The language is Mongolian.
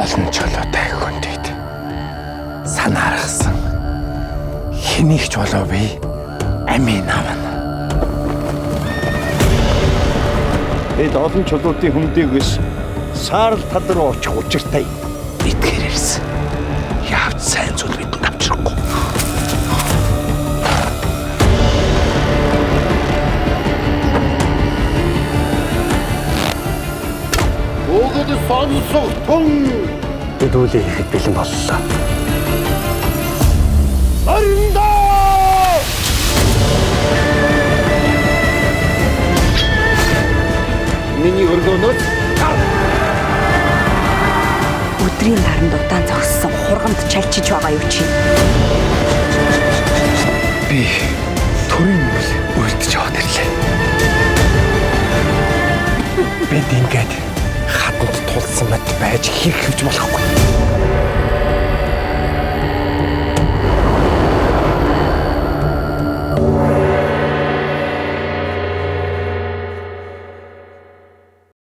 олон чөлөөтэй хүндэд санаарахсан хэнийг ч болов би амийн намна. Эд олон чулуутын хүндийгээс саарл тал руу очих учиртай. Эдгээр ирсэн. Яавч сайн зүйл бидэнд авчрахгүй. Өгөд сонсох тун. Бид үлээ хийхэд бэлэн боллоо. Орондоо! Миний өргөнөд Өдрийн наранд удаан зогссон хургамд чалчиж байгаа юу чи? Би төрийн мөл үлдэж яваад ирлээ. Бид ингээд хатанд тулсан мэт байж хэрхэвч болохгүй.